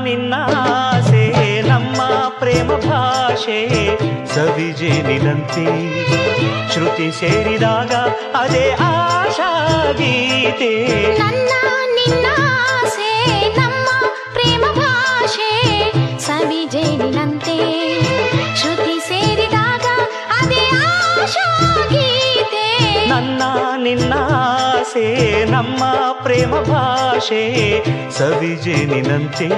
ನಿನ್ನಾಸೆ ನಮ್ಮ ಪ್ರೇಮ ಭಾಷೆ ಸವಿಜೇನಿನಂತೆ ಶ್ರುತಿ ಸೇರಿದಾಗ ಅದೇ ಆಶಾ ಗೀತೆ. ನನ್ನ ನಿನ್ನಾಸೆ ನಮ್ಮ ಪ್ರೇಮ ಭಾಷೆ ಸವಿಜೇನಿನಂತೆ ಶ್ರುತಿ ಸೇರಿದಾಗ ಅದೇ ಆಶಾ ಗೀತೆ. ನನ್ನ ನಿನ್ನಾಸೆ ನಮ್ಮ ಪ್ರೇಮ ಭಾಷೆ ಸವಿಜೇನಿನಂತೆ